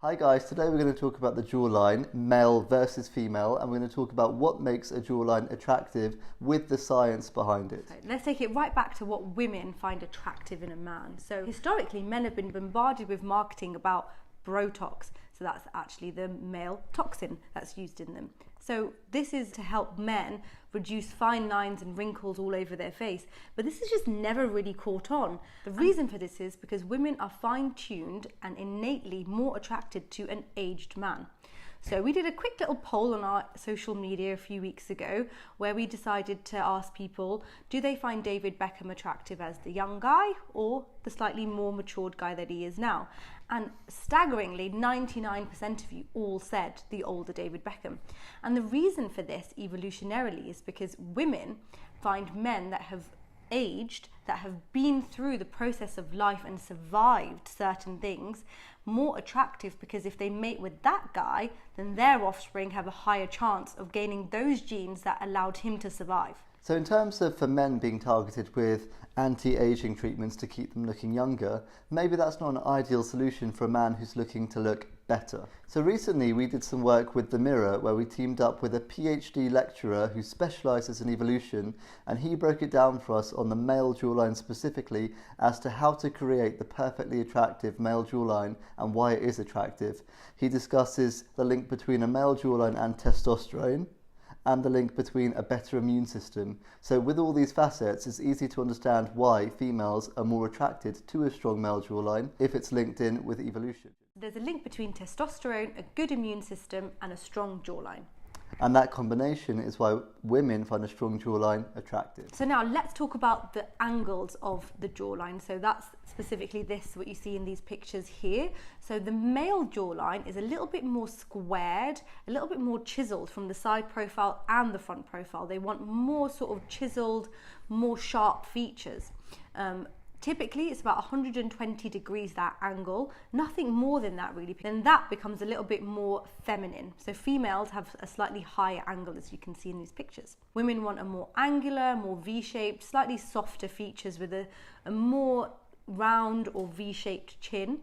Hi guys, today we're going to talk about the jawline, male versus female, and we're going to talk about what makes a jawline attractive with the science behind it. Right, let's take it right back to what women find attractive in a man. So historically, men have been bombarded with marketing about Botox. So that's actually the male toxin that's used in them. So this is to help men reduce fine lines and wrinkles all over their face. But this has just never really caught on. The reason for this is because women are fine-tuned and innately more attracted to an aged man. So we did a quick little poll on our social media a few weeks ago where we decided to ask people, do they find David Beckham attractive as the young guy or the slightly more matured guy that he is now? And staggeringly, 99% of you all said the older David Beckham. And the reason for this evolutionarily is because women find men that have aged, that have been through the process of life and survived certain things, more attractive, because if they mate with that guy, then their offspring have a higher chance of gaining those genes that allowed him to survive. So in terms of for men being targeted with anti-aging treatments to keep them looking younger, maybe that's not an ideal solution for a man who's looking to look better. So recently we did some work with The Mirror where we teamed up with a PhD lecturer who specialises in evolution, and he broke it down for us on the male jawline specifically as to how to create the perfectly attractive male jawline and why it is attractive. He discusses the link between a male jawline and testosterone, and the link between a better immune system. So with all these facets, it's easy to understand why females are more attracted to a strong male jawline if it's linked in with evolution. There's a link between testosterone, a good immune system, and a strong jawline. And that combination is why women find a strong jawline attractive. So now let's talk about the angles of the jawline. So that's specifically this, what you see in these pictures here. So the male jawline is a little bit more squared, a little bit more chiseled from the side profile and the front profile. They want more sort of chiseled, more sharp features. Typically it's about 120 degrees that angle, nothing more than that really. Then that becomes a little bit more feminine. So females have a slightly higher angle, as you can see in these pictures. Women want a more angular, more V-shaped, slightly softer features with a more round or V-shaped chin.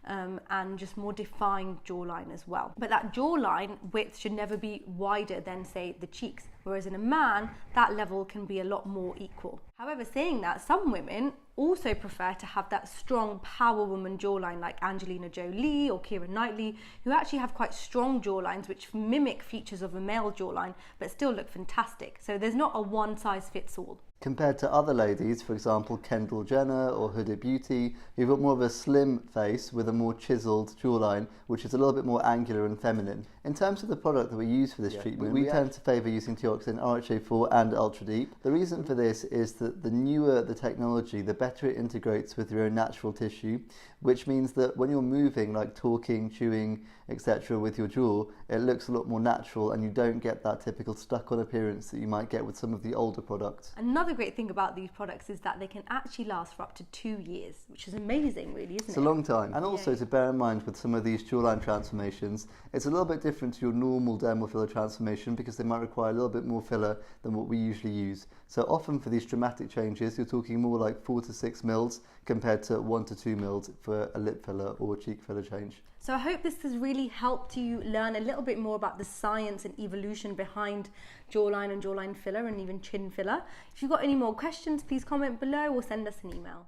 And just more defined jawline as well. But that jawline width should never be wider than, say, the cheeks, whereas in a man, that level can be a lot more equal. However, saying that, some women also prefer to have that strong power woman jawline like Angelina Jolie or Keira Knightley, who actually have quite strong jawlines which mimic features of a male jawline but still look fantastic. So there's not a one size fits all. Compared to other ladies, for example Kendall Jenner or Huda Beauty, who've got more of a slim face with a more chiseled jawline, which is a little bit more angular and feminine. In terms of the product that we use for this treatment, we tend to favour using toxin, RHA4 and Ultra Deep. The reason for this is that the newer the technology, the better it integrates with your own natural tissue, which means that when you're moving, like talking, chewing, etc. with your jaw, it looks a lot more natural and you don't get that typical stuck-on appearance that you might get with some of the older products. Another great thing about these products is that they can actually last for up to 2 years, which is amazing really, isn't it? It's a long time. And also to bear in mind with some of these jawline transformations, it's a little bit different to your normal dermal filler transformation because they might require a little bit more filler than what we usually use. So often for these dramatic changes, you're talking more like 4 to 6 mils compared to 1 to 2 mils for a lip filler or cheek filler change. So I hope this has really helped you learn a little bit more about the science and evolution behind jawline and jawline filler and even chin filler. If you've got any more questions, please comment below or send us an email.